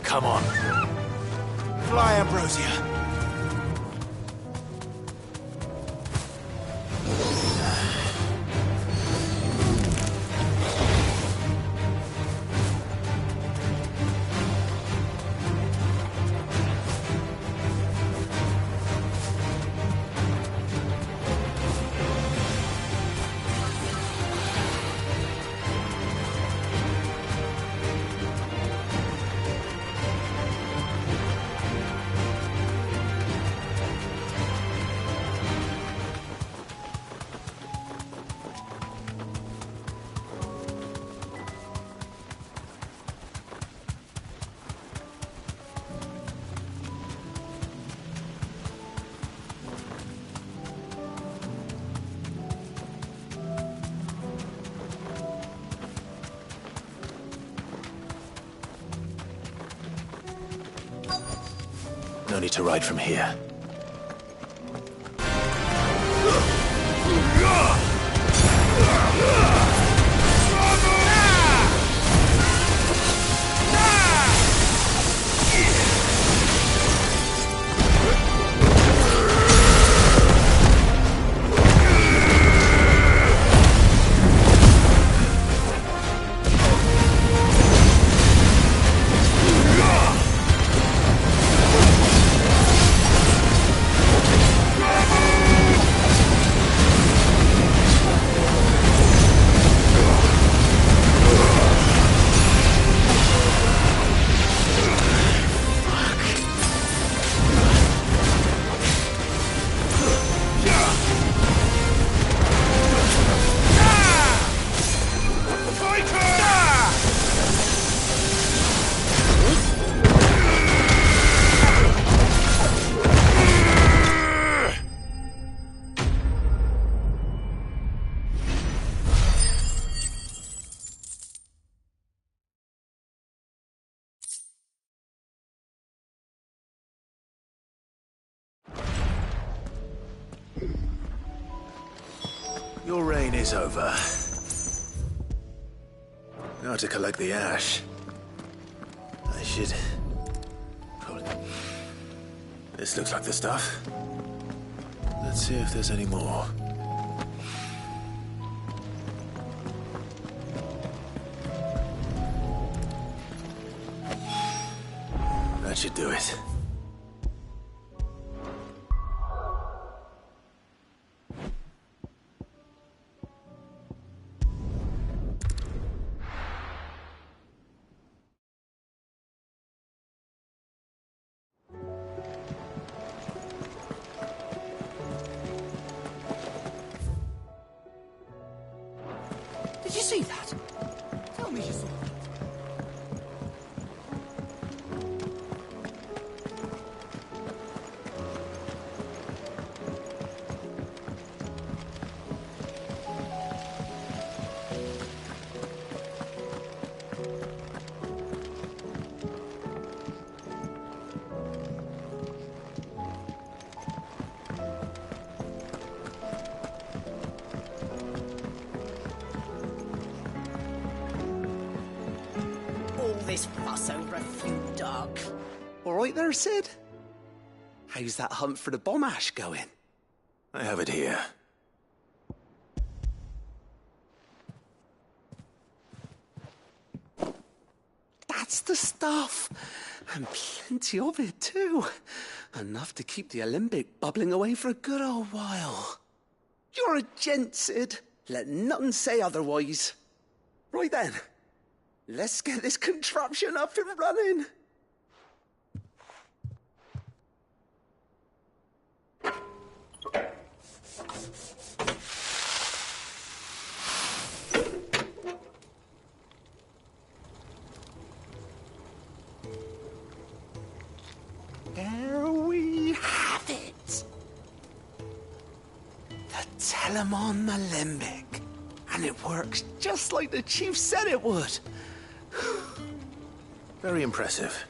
Come on. Fly, Ambrosia. No need to ride from here. Your reign is over. Now to collect the ash. I should... probably... This looks like the stuff. Let's see if there's any more. That should do it. Did you see that? Tell me you saw it. This fuss over a few dog. All right there, Sid? How's that hunt for the bomb ash going? I have it here. That's the stuff. And plenty of it, too. Enough to keep the Olympic bubbling away for a good old while. You're a gent, Sid. Let nothing say otherwise. Right then. Let's get this contraption up and running. There we have it. The Telemon Alembic. And it works just like the chief said it would. Very impressive.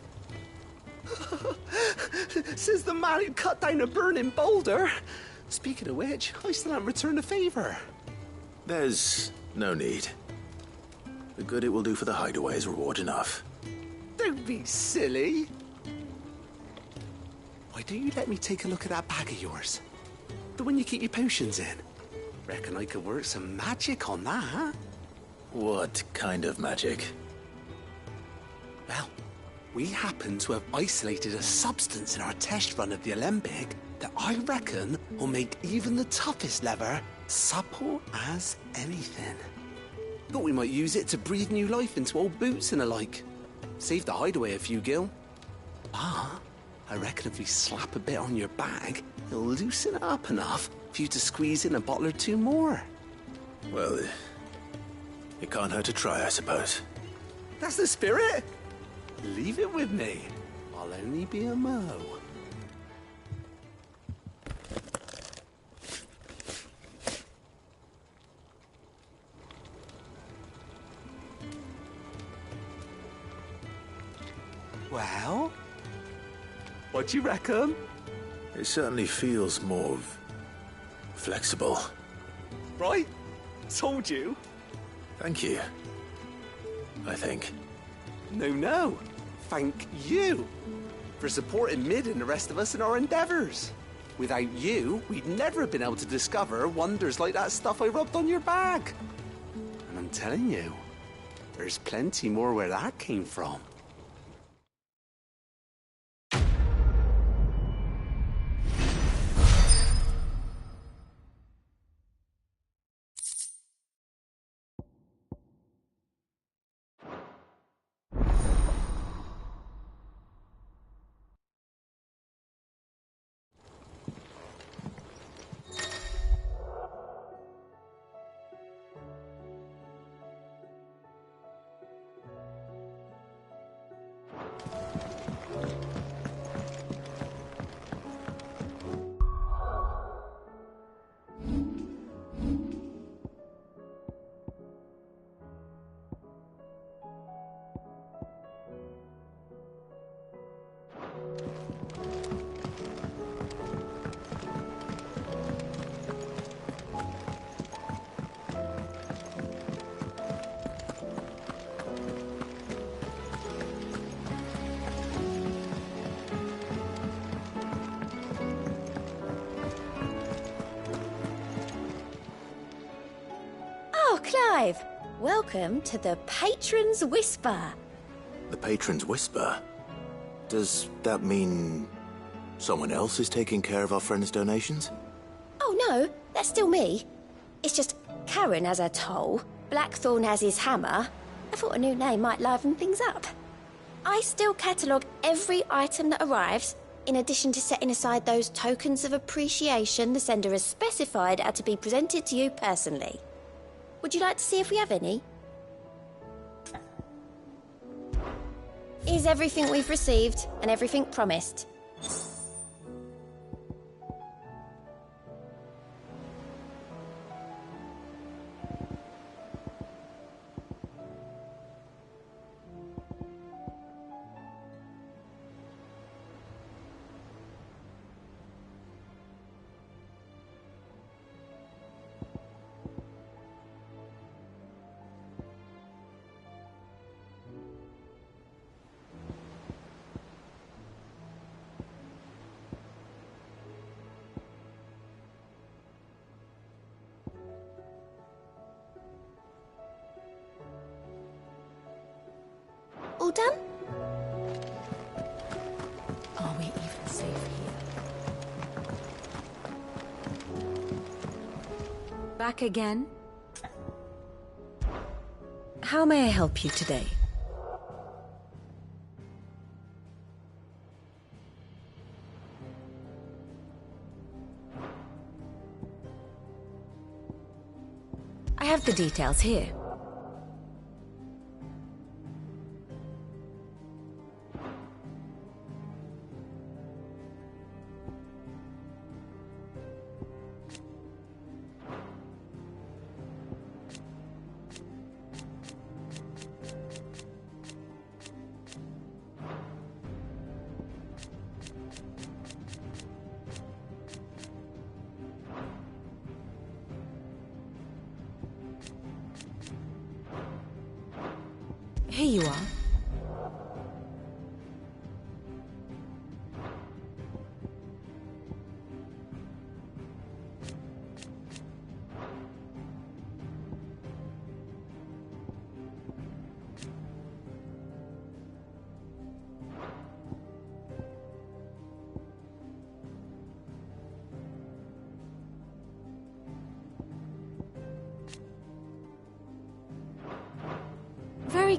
Says the man who cut down a burning boulder. Speaking of which, I still haven't returned the favor. There's no need. The good it will do for the hideaway is reward enough. There Don't be silly. Why don't you let me take a look at that bag of yours? The one you keep your potions in. Reckon I could work some magic on that, huh? What kind of magic? Well, we happen to have isolated a substance in our test run of the Alembic that I reckon will make even the toughest leather supple as anything. Thought we might use it to breathe new life into old boots and the like. Save the hideaway a few gil. Ah, I reckon if we slap a bit on your bag, it'll loosen it up enough for you to squeeze in a bottle or two more. Well, it can't hurt to try, I suppose. That's the spirit. Leave it with me. I'll only be a mo. Well, what do you reckon? It certainly feels more flexible. Right? Told you. Thank you. I think. No. Thank you for supporting Mid and the rest of us in our endeavors. Without you, we'd never have been able to discover wonders like that stuff I rubbed on your bag. And I'm telling you, there's plenty more where that came from. Oh, Clive! Welcome to the Patron's Whisper. The Patron's Whisper? Does that mean someone else is taking care of our friends' donations? Oh no, that's still me. It's just Karen has her toll, Blackthorn has his hammer. I thought a new name might liven things up. I still catalogue every item that arrives, in addition to setting aside those tokens of appreciation the sender has specified are to be presented to you personally. Would you like to see if we have any? Here's everything we've received and everything promised. All done? Are we even safe here? Back again? How may I help you today? I have the details here. Here you are.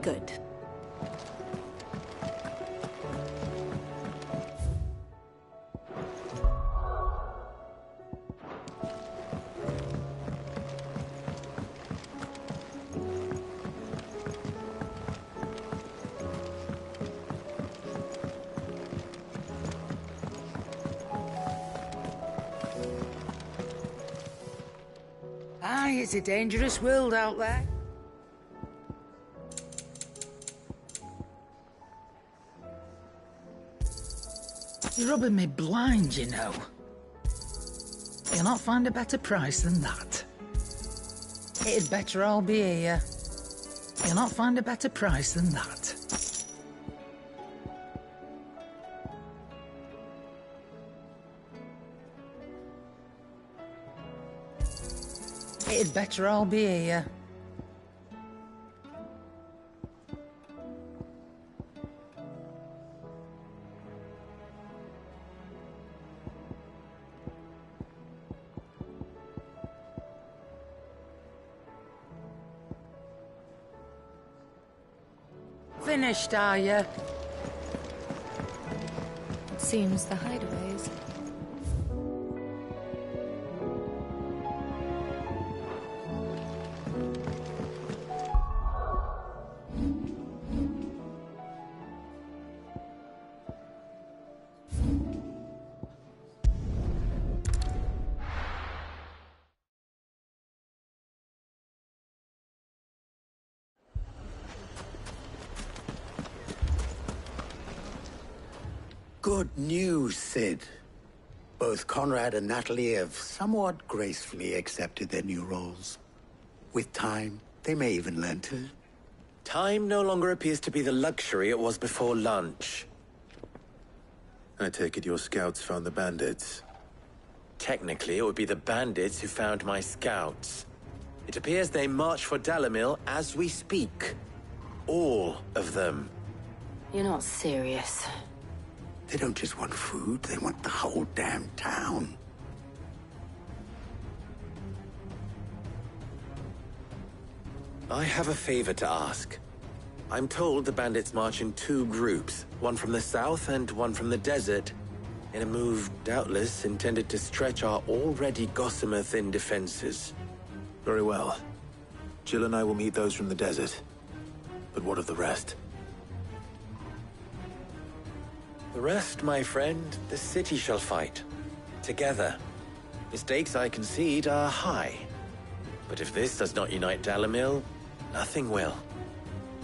good. Aye, it's a dangerous world out there. You're rubbing me blind, you know. You'll not find a better price than that. It'd better all be here. You'll not find a better price than that. It'd better all be here. Finished, are you? Seems the hideaways. Good news, Sid. Both Conrad and Natalie have somewhat gracefully accepted their new roles. With time, they may even learn to. Time no longer appears to be the luxury it was before lunch. I take it your scouts found the bandits. Technically, it would be the bandits who found my scouts. It appears they march for Dalamil as we speak. All of them. You're not serious. They don't just want food, they want the whole damn town. I have a favor to ask. I'm told the bandits march in two groups, one from the south and one from the desert, in a move doubtless intended to stretch our already gossamer-thin defenses. Very well. Jill and I will meet those from the desert. But what of the rest? The rest, my friend, the city shall fight. Together. Mistakes, I concede, are high. But if this does not unite Dalamil, nothing will.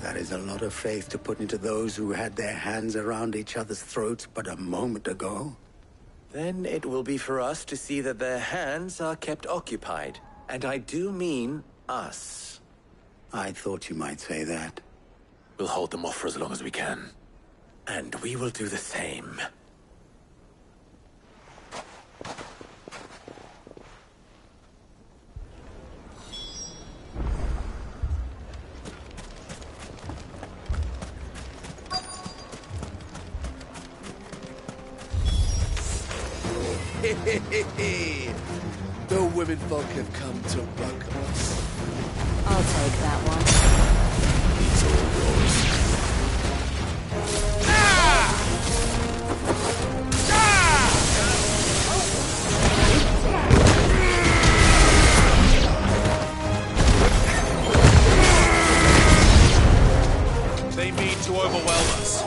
That is a lot of faith to put into those who had their hands around each other's throats but a moment ago. Then it will be for us to see that their hands are kept occupied. And I do mean us. I thought you might say that. We'll hold them off for as long as we can. And we will do the same. The women folk have come to welcome us. I'll take that one. It's all yours. They mean to overwhelm us.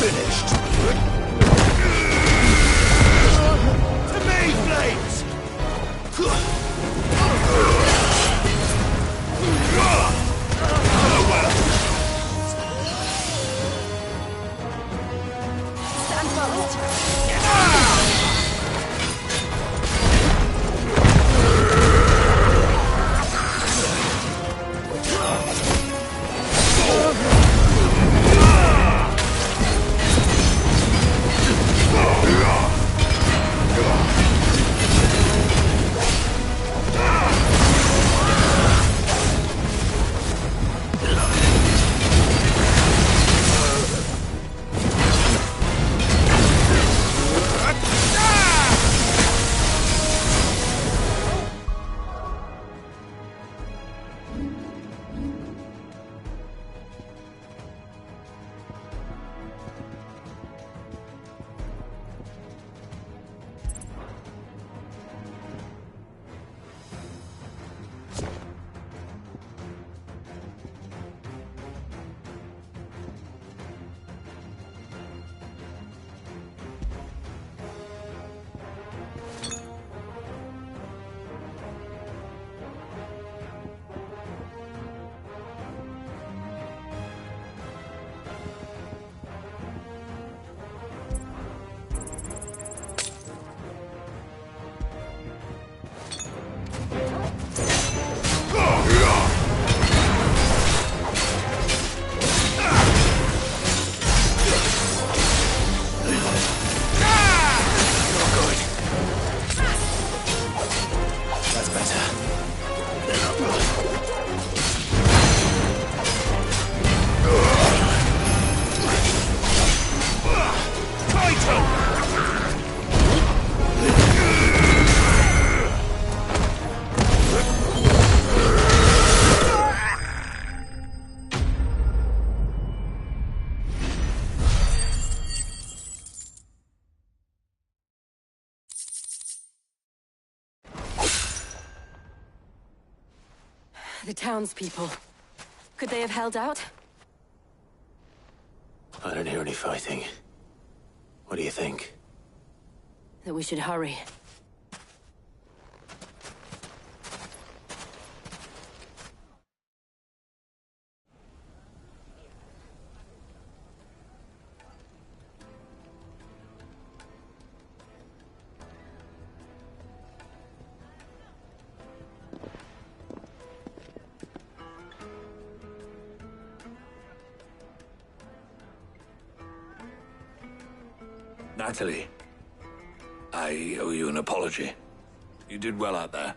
Finished. To me, flames! The townspeople. Could they have held out? I don't hear any fighting. What do you think? That we should hurry. Natalie, I owe you an apology. You did well out there.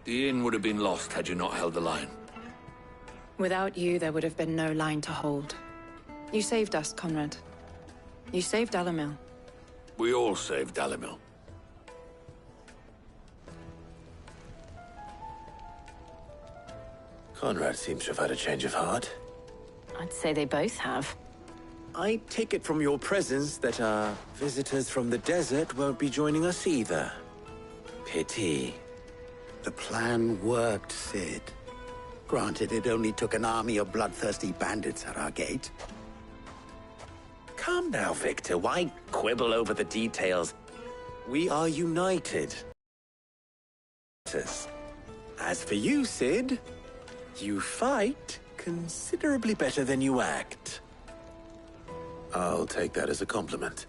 The inn would have been lost had you not held the line. Without you, there would have been no line to hold. You saved us, Conrad. You saved Alamil. We all saved Alamil. Conrad seems to have had a change of heart. I'd say they both have. I take it from your presence that our visitors from the desert won't be joining us either. Pity. The plan worked, Sid. Granted, it only took an army of bloodthirsty bandits at our gate. Calm now, Victor. Why quibble over the details? We are united. As for you, Sid, you fight considerably better than you act. I'll take that as a compliment.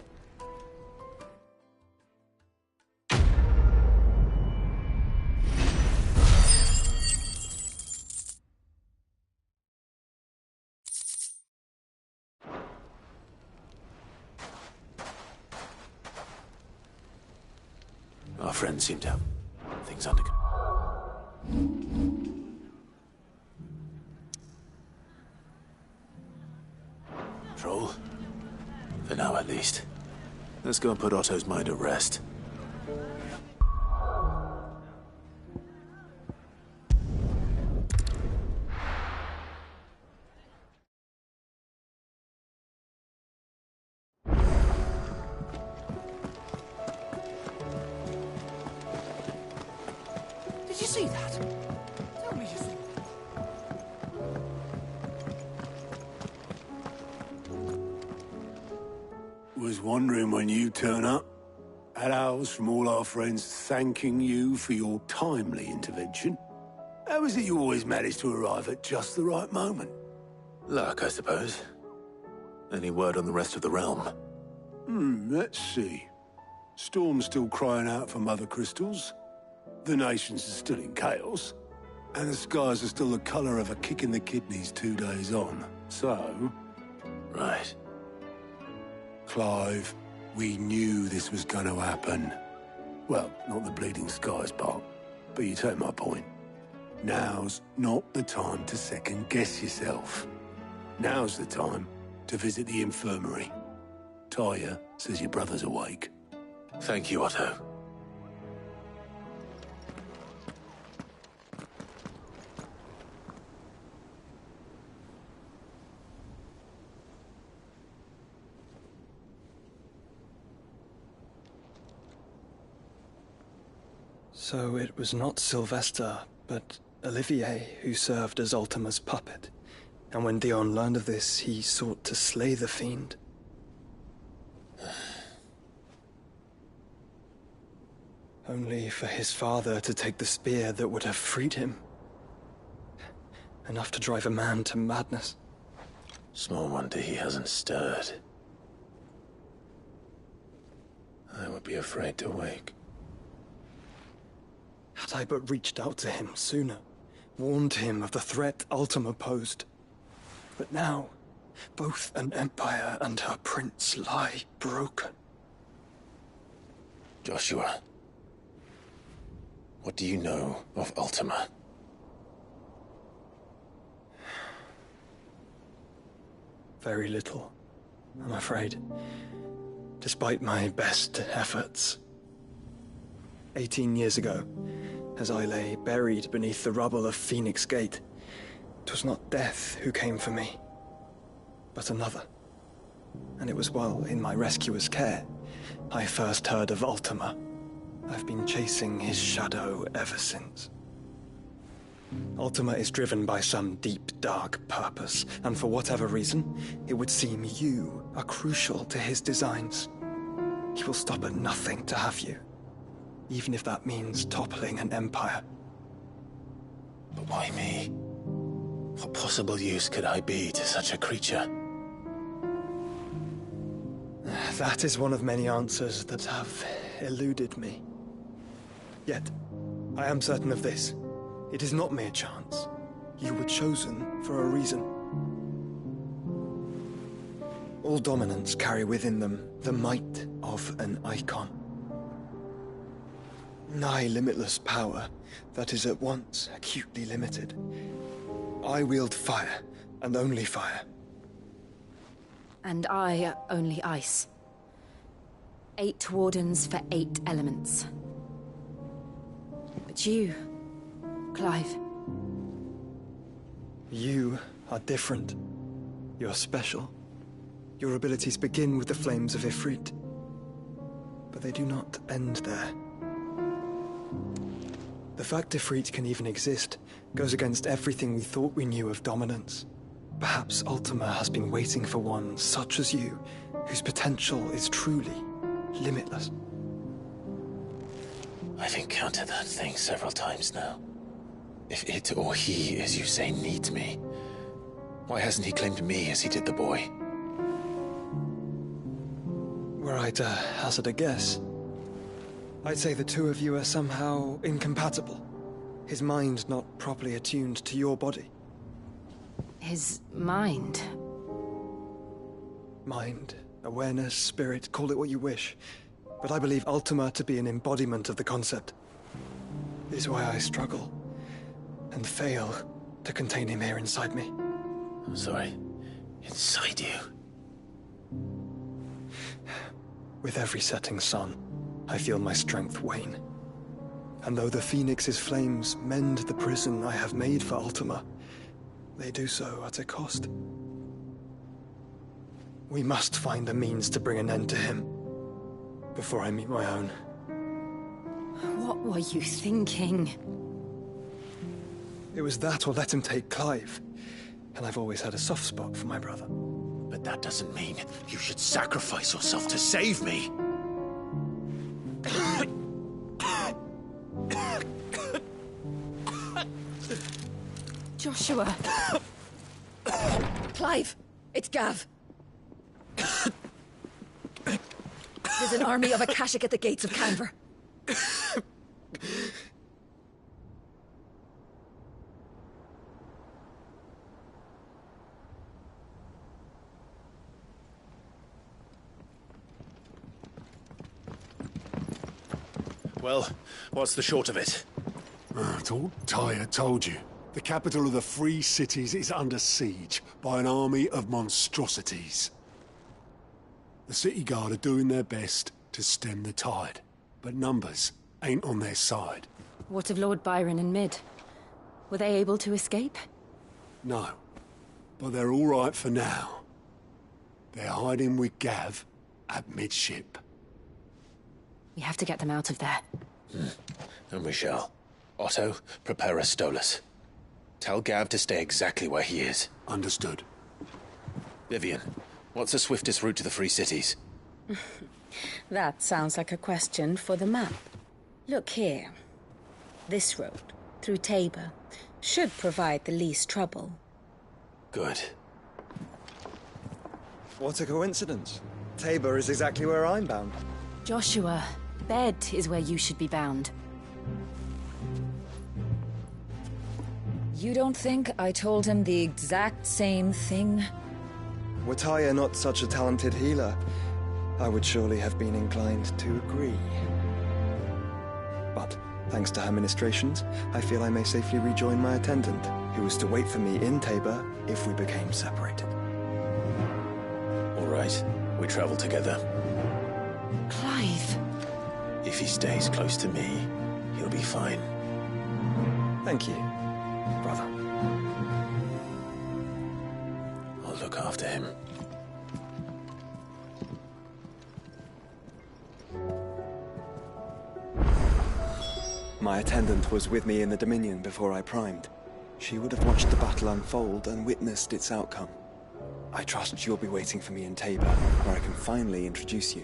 Our friends seem to have things under control. For now, at least. Let's go and put Otto's mind at rest. Did you see that? Tell me you saw Was wondering when you turn up. Had ours from all our friends thanking you for your timely intervention. How is it you always manage to arrive at just the right moment? Luck, I suppose. Any word on the rest of the realm? Let's see. Storm's still crying out for mother crystals. The nations are still in chaos. And the skies are still the colour of a kick in the kidneys 2 days on. So... Right. Clive, we knew this was going to happen. Well, not the bleeding skies part, but you take my point. Now's not the time to second-guess yourself. Now's the time to visit the infirmary. Talia says your brother's awake. Thank you, Otto. So it was not Sylvester, but Olivier who served as Ultima's puppet. And when Dion learned of this, he sought to slay the fiend. Only for his father to take the spear that would have freed him. Enough to drive a man to madness. Small wonder he hasn't stirred. I would be afraid to wake. Had I but reached out to him sooner, warned him of the threat Ultima posed. But now, both an empire and her prince lie broken. Joshua, what do you know of Ultima? Very little, I'm afraid. Despite my best efforts. 18 years ago, as I lay buried beneath the rubble of Phoenix Gate, 'twas not death who came for me, but another. And it was while in my rescuer's care I first heard of Ultima. I've been chasing his shadow ever since. Ultima is driven by some deep, dark purpose, and for whatever reason, it would seem you are crucial to his designs. He will stop at nothing to have you, even if that means toppling an empire. But why me? What possible use could I be to such a creature? That is one of many answers that have eluded me. Yet, I am certain of this. It is not mere chance. You were chosen for a reason. All dominants carry within them the might of an icon. Nigh limitless power that is at once acutely limited. I wield fire, and only fire. And I only ice. 8 wardens for 8 elements. But you, Clive. You are different. You're special. Your abilities begin with the flames of Ifrit. But they do not end there. The fact Ifrit can even exist goes against everything we thought we knew of dominance. Perhaps Ultima has been waiting for one such as you, whose potential is truly limitless. I've encountered that thing several times now. If it or he, as you say, needs me, why hasn't he claimed me as he did the boy? Were I to hazard a guess, I'd say the two of you are somehow incompatible. His mind not properly attuned to your body. His mind? Mind, awareness, spirit, call it what you wish. But I believe Ultima to be an embodiment of the concept. This is why I struggle and fail to contain him here inside me. I'm sorry. Inside you? With every setting sun, I feel my strength wane. And though the Phoenix's flames mend the prison I have made for Ultima, they do so at a cost. We must find a means to bring an end to him before I meet my own. What were you thinking? It was that or let him take Clive. And I've always had a soft spot for my brother. But that doesn't mean you should sacrifice yourself to save me. Joshua. Clive, it's Gav. There's an army of Akashic at the gates of Canver. Well, what's the short of it? I thought Tyre told you. The capital of the Free Cities is under siege by an army of monstrosities. The city guard are doing their best to stem the tide, but numbers ain't on their side. What of Lord Byron and Mid? Were they able to escape? No, but they're all right for now. They're hiding with Gav at midship. We have to get them out of there. And we shall. Otto, prepare a Stolas. Tell Gav to stay exactly where he is. Understood. Vivian, what's the swiftest route to the Free Cities? That sounds like a question for the map. Look here. This road, through Tabor, should provide the least trouble. Good. What a coincidence. Tabor is exactly where I'm bound. Joshua, bed is where you should be bound. You don't think I told him the exact same thing? Were Tyre not such a talented healer, I would surely have been inclined to agree. But, thanks to her ministrations, I feel I may safely rejoin my attendant, who was to wait for me in Tabor if we became separated. All right, we travel together. Clive! If he stays close to me, he'll be fine. Thank you, brother. I'll look after him. My attendant was with me in the Dominion before I primed. She would have watched the battle unfold and witnessed its outcome. I trust you'll be waiting for me in Tabor, where I can finally introduce you.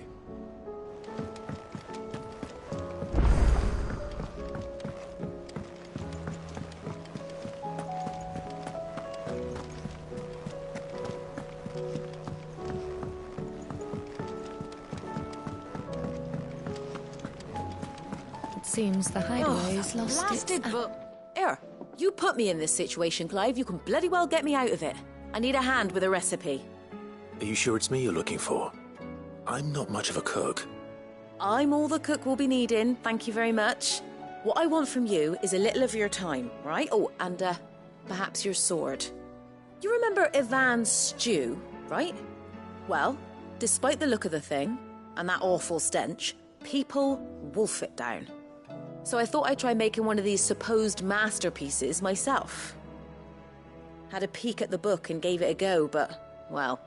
Seems the hideaway's lost blasted its... but... Here, you put me in this situation, Clive. You can bloody well get me out of it. I need a hand with a recipe. Are you sure it's me you're looking for? I'm not much of a cook. I'm all the cook will be needing, thank you very much. What I want from you is a little of your time, right? Oh, and perhaps your sword. You remember Ivan's stew, right? Well, despite the look of the thing, and that awful stench, people wolf it down. So I thought I'd try making one of these supposed masterpieces myself. Had a peek at the book and gave it a go, but, well...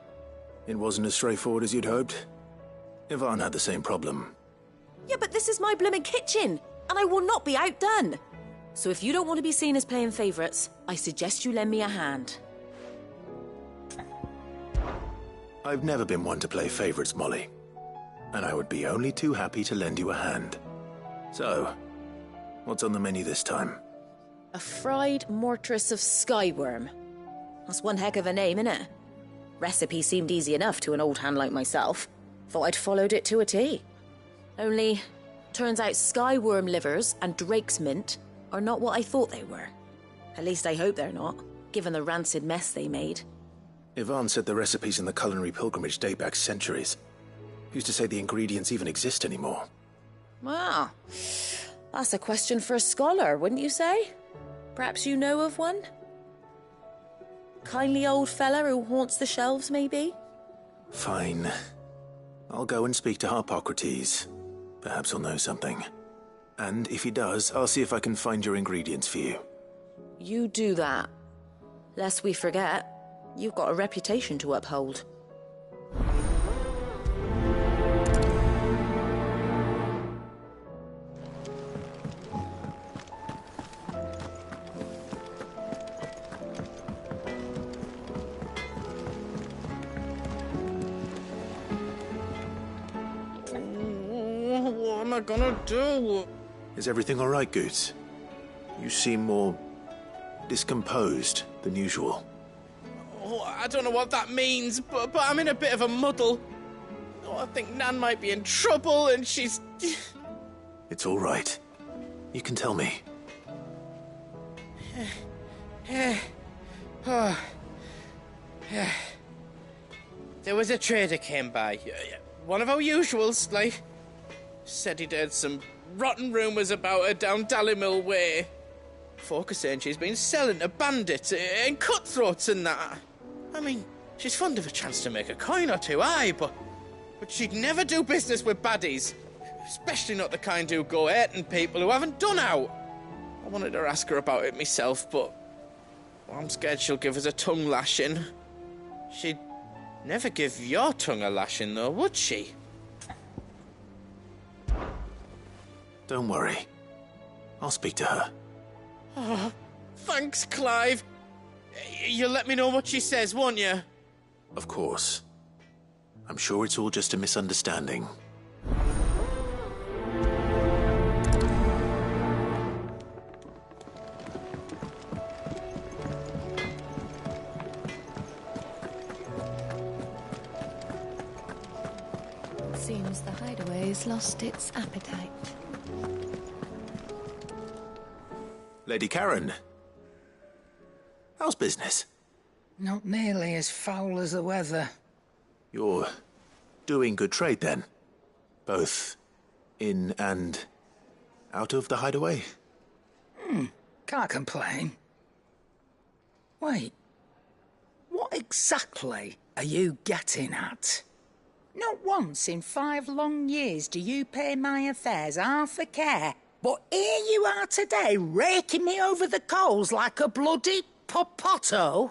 It wasn't as straightforward as you'd hoped. Ivan had the same problem. Yeah, but this is my blimmin' kitchen, and I will not be outdone. So if you don't want to be seen as playing favourites, I suggest you lend me a hand. I've never been one to play favourites, Molly. And I would be only too happy to lend you a hand. So, what's on the menu this time? A fried mortress of skyworm. That's one heck of a name, innit? Recipe seemed easy enough to an old hand like myself. Thought I'd followed it to a T. Only, turns out skyworm livers and drake's mint are not what I thought they were. At least I hope they're not, given the rancid mess they made. Ivan said the recipes in the culinary pilgrimage date back centuries. Who's to say the ingredients even exist anymore? Well, that's a question for a scholar, wouldn't you say? Perhaps you know of one? Kindly old fella who haunts the shelves, maybe? Fine. I'll go and speak to Harpocrates. Perhaps he'll know something. And if he does, I'll see if I can find your ingredients for you. You do that. Lest we forget, you've got a reputation to uphold. What am I gonna do? Is everything all right, Goots? You seem more discomposed than usual. Oh, I don't know what that means, but I'm in a bit of a muddle. Oh, I think Nan might be in trouble, and she's... It's all right. You can tell me. There was a trader came by. One of our usuals, like... Said he'd heard some rotten rumours about her down Dallimil Way. Folk are saying she's been selling to bandits and cutthroats and that. I mean, she's fond of a chance to make a coin or two, aye, but she'd never do business with baddies. Especially not the kind who go hurting people who haven't done out. I wanted to ask her about it myself, but I'm scared she'll give us a tongue lashing. She'd never give your tongue a lashing, though, would she? Don't worry. I'll speak to her. Oh, thanks, Clive. You'll let me know what she says, won't you? Of course. I'm sure it's all just a misunderstanding. Seems the hideaway's lost its appetite. Lady Karen. How's business? Not nearly as foul as the weather. You're doing good trade, then? Both in and out of the hideaway? Can't complain. Wait. What exactly are you getting at? Not once in 5 long years do you pay my affairs half a care. But here you are today, raking me over the coals like a bloody popoto.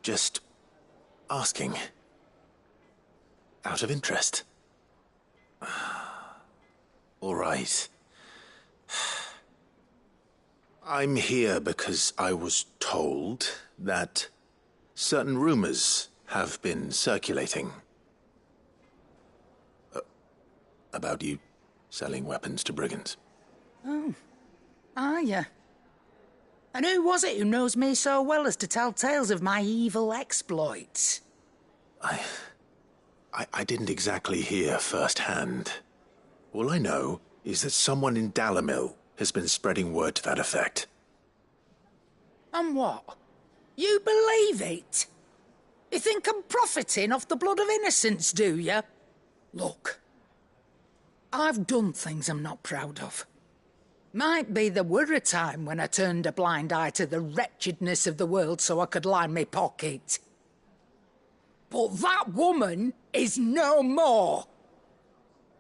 Just asking. Out of interest. All right. I'm here because I was told that certain rumors have been circulating. About you selling weapons to brigands. Oh. Are you? And who was it who knows me so well as to tell tales of my evil exploits? I didn't exactly hear firsthand. All I know is that someone in Dalimil has been spreading word to that effect. And what? You believe it? You think I'm profiting off the blood of innocents, do you? Look, I've done things I'm not proud of. Might be there were a time when I turned a blind eye to the wretchedness of the world so I could line my pocket. But that woman is no more.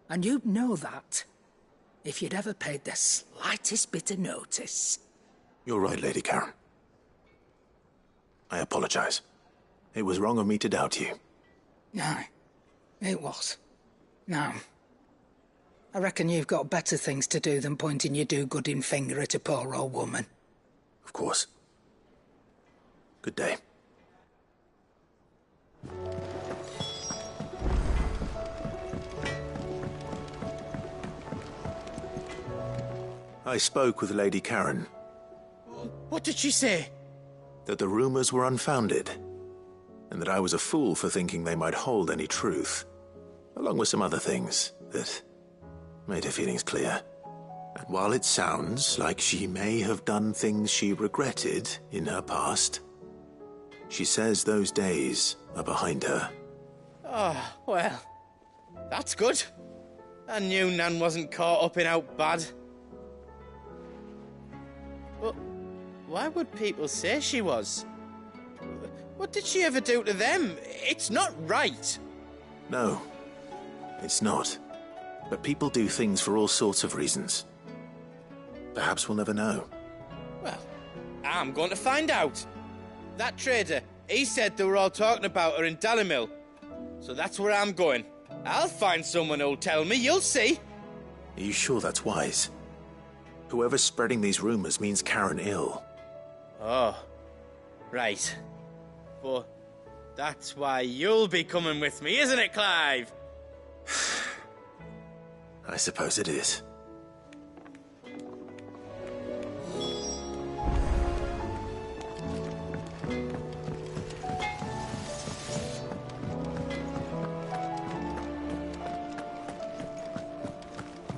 And you'd know that if you'd ever paid the slightest bit of notice. You're right, Lady Karen. I apologize. It was wrong of me to doubt you. Aye, it was. Now, I reckon you've got better things to do than pointing your do-gooding finger at a poor old woman. Of course. Good day. I spoke with Lady Karen. What did she say? That the rumors were unfounded, and that I was a fool for thinking they might hold any truth, along with some other things that made her feelings clear. And while it sounds like she may have done things she regretted in her past, she says those days are behind her. Oh, well, that's good. I knew Nan wasn't caught up in out bad. But why would people say she was? What did she ever do to them? It's not right. No, it's not. But people do things for all sorts of reasons. Perhaps we'll never know. Well, I'm going to find out. That trader, he said they were all talking about her in Dalimil. So that's where I'm going. I'll find someone who'll tell me, you'll see. Are you sure that's wise? Whoever's spreading these rumors means Karen ill. Oh, right. But that's why you'll be coming with me, isn't it, Clive? I suppose it is.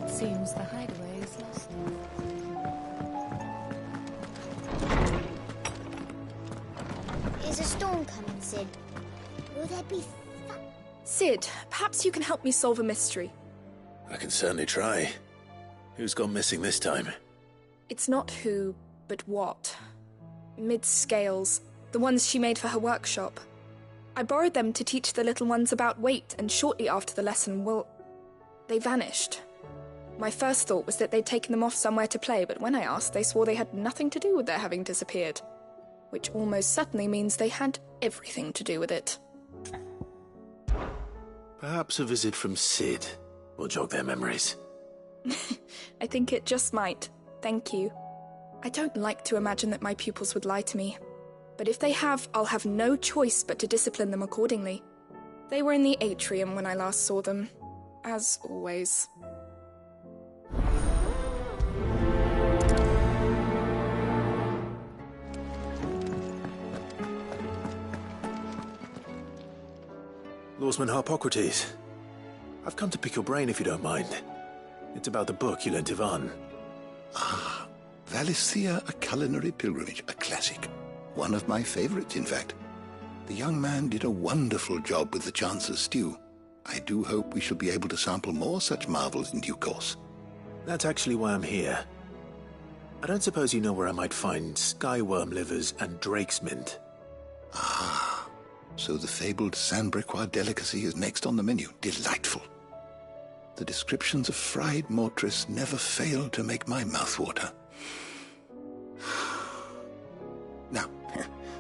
Seems the hideaway is lost. Is a storm coming, Sid? Will there be Sid, perhaps you can help me solve a mystery. I can certainly try. Who's gone missing this time? It's not who, but what. Mid's scales, the ones she made for her workshop. I borrowed them to teach the little ones about weight, and shortly after the lesson, well, they vanished. My first thought was that they'd taken them off somewhere to play, but when I asked, they swore they had nothing to do with their having disappeared. Which almost certainly means they had everything to do with it. Perhaps a visit from Sid will jog their memories. I think it just might. Thank you. I don't like to imagine that my pupils would lie to me. But if they have, I'll have no choice but to discipline them accordingly. They were in the atrium when I last saw them. As always. Lawsman Harpocrates, I've come to pick your brain if you don't mind. It's about the book you lent Ivan. Ah, Valisthea, A Culinary Pilgrimage, a classic. One of my favorites, in fact. The young man did a wonderful job with the Chance's stew. I do hope we shall be able to sample more such marvels in due course. That's actually why I'm here. I don't suppose you know where I might find skyworm livers and drake's mint. Ah, so the fabled Sandbrequois delicacy is next on the menu. Delightful. The descriptions of fried mortress never fail to make my mouth water. Now,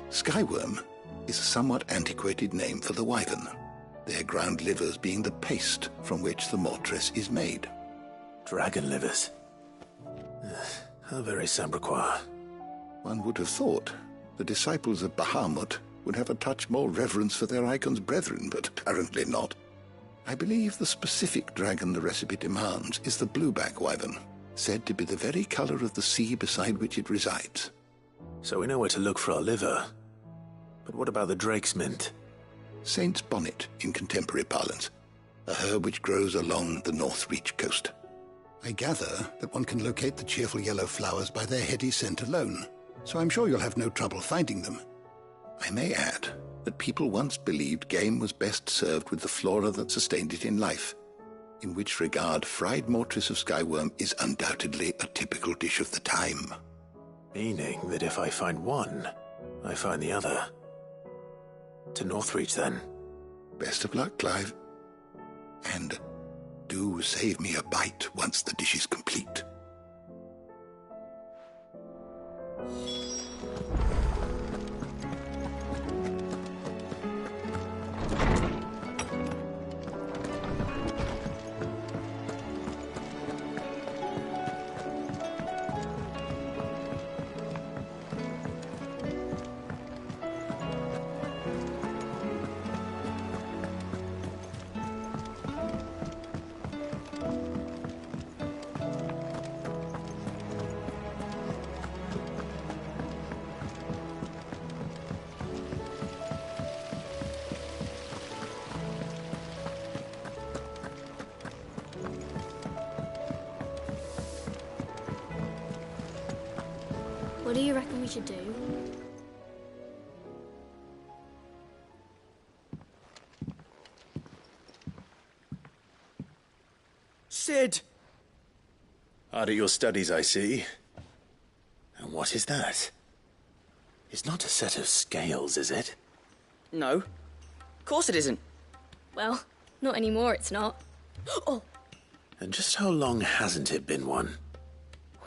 skyworm is a somewhat antiquated name for the wyvern, their ground livers being the paste from which the mortress is made. Dragon livers. How very Sambrequois. One would have thought the disciples of Bahamut would have a touch more reverence for their icon's brethren, but apparently not. I believe the specific dragon the recipe demands is the blueback wyvern, said to be the very color of the sea beside which it resides. So we know where to look for our liver. But what about the drake's mint? Saint's bonnet in contemporary parlance, a herb which grows along the North Reach coast. I gather that one can locate the cheerful yellow flowers by their heady scent alone, so I'm sure you'll have no trouble finding them. I may add that people once believed game was best served with the flora that sustained it in life, in which regard fried mortress of skyworm is undoubtedly a typical dish of the time. Meaning that if I find one, I find the other. To Northreach, then. Best of luck, Clive. And do save me a bite once the dish is complete. What do you reckon we should do? Sid! Hard at your studies, I see. And what is that? It's not a set of scales, is it? No. Of course it isn't. Well, not anymore, it's not. Oh! And just how long hasn't it been one?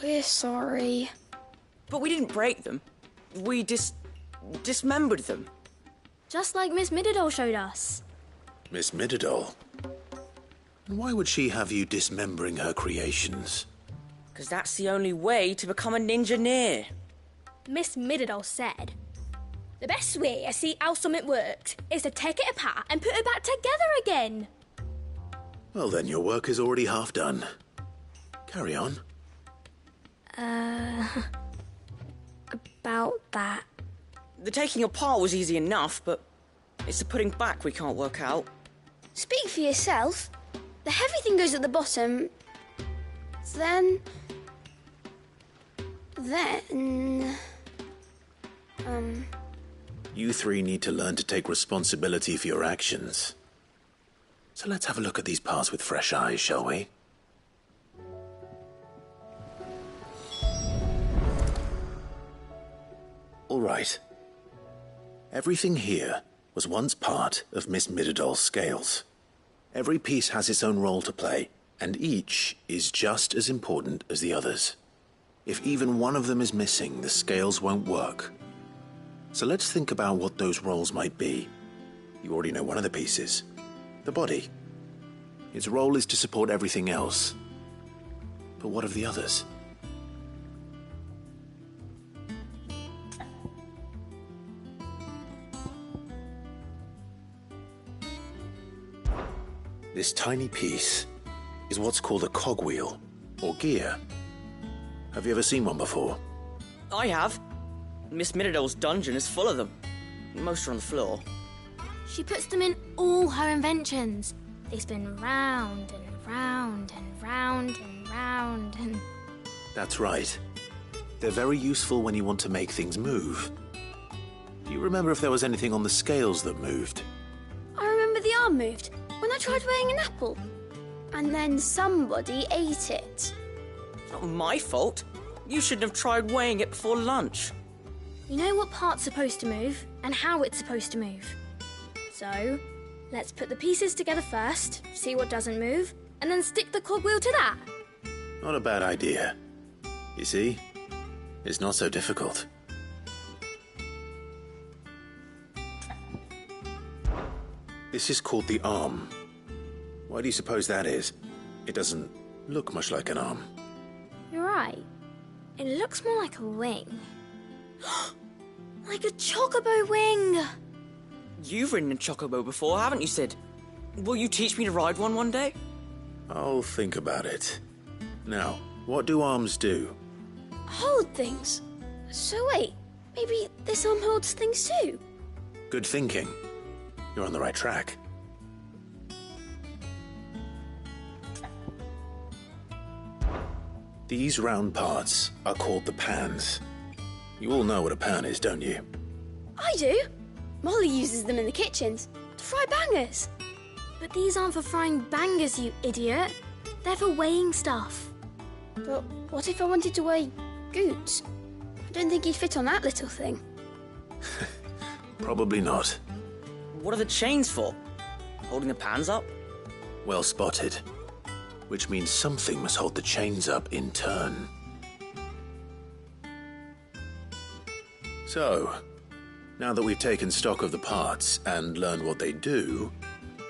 We're sorry. But we didn't break them. We dismembered them. Just like Miss Mididol showed us. Miss Mididol? And why would she have you dismembering her creations? Because that's the only way to become a ninja-neer. Miss Mididol said, the best way to see how something works is to take it apart and put it back together again. Well then, your work is already half done. Carry on. About that. The taking apart was easy enough, but it's the putting back we can't work out. Speak for yourself. The heavy thing goes at the bottom. Then... You three need to learn to take responsibility for your actions. So let's have a look at these parts with fresh eyes, shall we? All right. Everything here was once part of Miss Mididol's scales. Every piece has its own role to play, and each is just as important as the others. If even one of them is missing, the scales won't work. So let's think about what those roles might be. You already know one of the pieces. The body. Its role is to support everything else. But what of the others? This tiny piece is what's called a cogwheel, or gear. Have you ever seen one before? I have. Miss Mididol's dungeon is full of them. Most are on the floor. She puts them in all her inventions. They spin round and round and round and round and... That's right. They're very useful when you want to make things move. Do you remember if there was anything on the scales that moved? I remember the arm moved when I tried weighing an apple. And then somebody ate it. It's not my fault. You shouldn't have tried weighing it before lunch. You know what part's supposed to move and how it's supposed to move. So, let's put the pieces together first, see what doesn't move, and then stick the cogwheel to that. Not a bad idea. You see? It's not so difficult. This is called the arm. Why do you suppose that is? It doesn't look much like an arm. You're right. It looks more like a wing. Like a chocobo wing! You've ridden a chocobo before, haven't you, Sid? Will you teach me to ride one day? I'll think about it. Now, what do arms do? Hold things. So wait, maybe this arm holds things too? Good thinking. You're on the right track. These round parts are called the pans. You all know what a pan is, don't you? I do. Molly uses them in the kitchens to fry bangers. But these aren't for frying bangers, you idiot. They're for weighing stuff. But what if I wanted to weigh Goots? I don't think he'd fit on that little thing. Probably not. What are the chains for? Holding the pans up? Well spotted. Which means something must hold the chains up in turn. So, now that we've taken stock of the parts and learned what they do,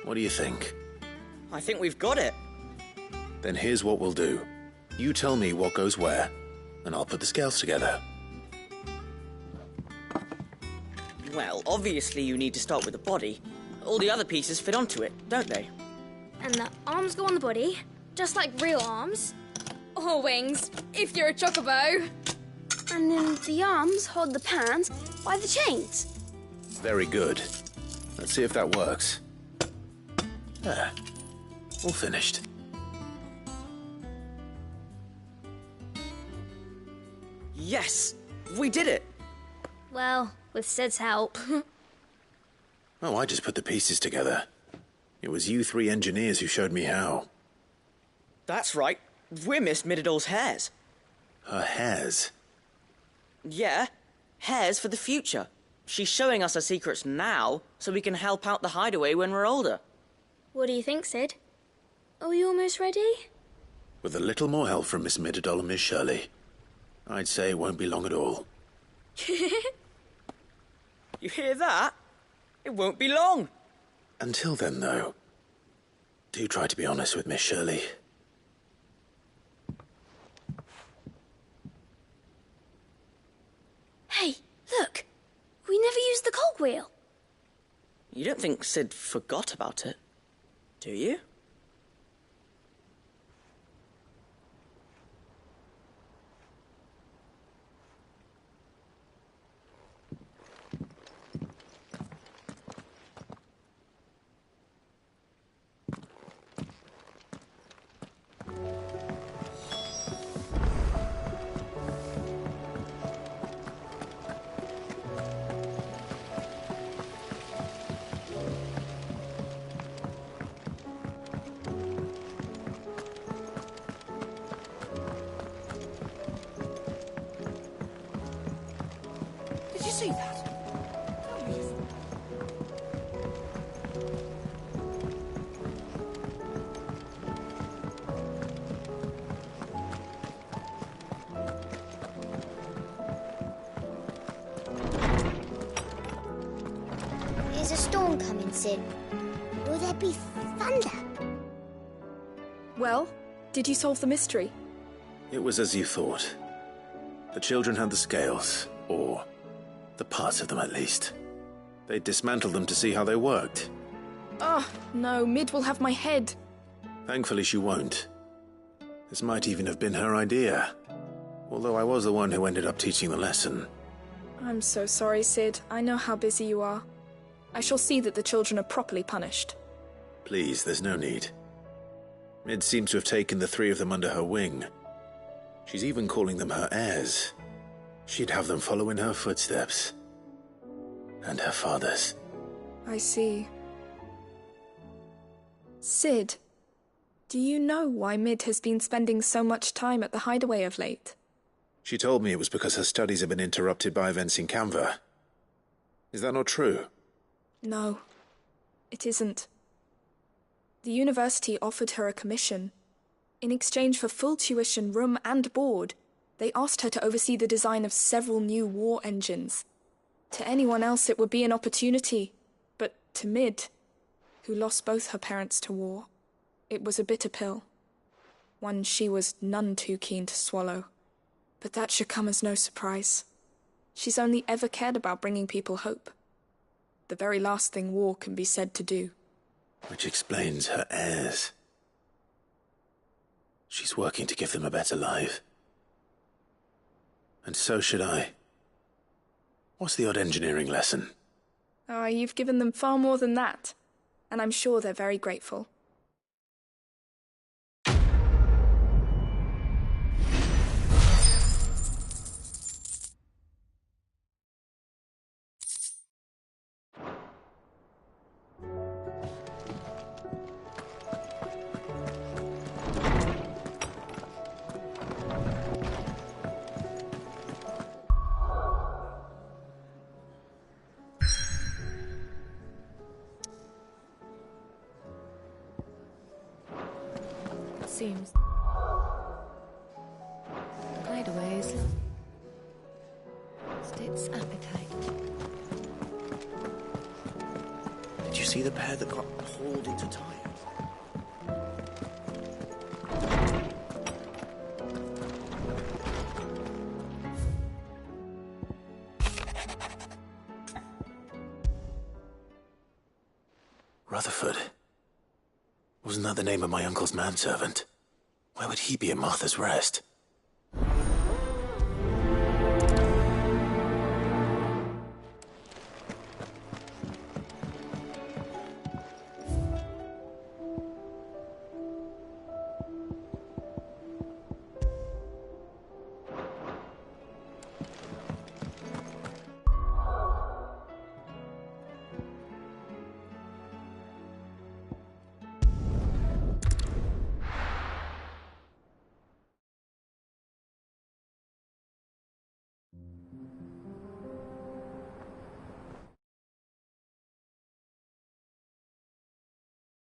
what do you think? I think we've got it. Then here's what we'll do. You tell me what goes where, and I'll put the scales together. Well, obviously you need to start with the body. All the other pieces fit onto it, don't they? And the arms go on the body, just like real arms. Or wings, if you're a chocobo. And then the arms hold the pans by the chains. Very good. Let's see if that works. There. All finished. Yes! We did it! Well, with Sid's help. Oh, I just put the pieces together. It was you three engineers who showed me how. That's right. We're Miss Mididol's hairs. Her hairs? Yeah. Hairs for the future. She's showing us her secrets now, so we can help out the hideaway when we're older. What do you think, Sid? Are we almost ready? With a little more help from Miss Mididol and Miss Shirley, I'd say it won't be long at all. You hear that? It won't be long. Until then, though, do try to be honest with Miss Shirley. Hey, look! We never used the cogwheel. You don't think Sid forgot about it, do you? Did you see that? There's a storm coming soon. Will there be thunder? Well, did you solve the mystery? It was as you thought. The children had the scales, or the parts of them at least. They dismantled them to see how they worked. Oh, no, Mid will have my head. Thankfully she won't. This might even have been her idea. Although I was the one who ended up teaching the lesson. I'm so sorry, Sid. I know how busy you are. I shall see that the children are properly punished. Please, there's no need. Mid seems to have taken the three of them under her wing. She's even calling them her heirs. She'd have them follow in her footsteps. And her father's. I see. Sid, do you know why Mid has been spending so much time at the hideaway of late? She told me it was because her studies have been interrupted by events in Canva. Is that not true? No, it isn't. The university offered her a commission. In exchange for full tuition, room and board, they asked her to oversee the design of several new war engines. To anyone else it would be an opportunity, but to Mid, who lost both her parents to war, it was a bitter pill. One she was none too keen to swallow. But that should come as no surprise. She's only ever cared about bringing people hope. The very last thing war can be said to do. Which explains her heirs. She's working to give them a better life. And so should I. What's the odd engineering lesson? Oh, you've given them far more than that. And I'm sure they're very grateful. Seems. Hideaways. Its appetite. Did you see the pair that got hauled into time? Rutherford. Wasn't that the name of my uncle's manservant? Where would he be at Martha's Rest?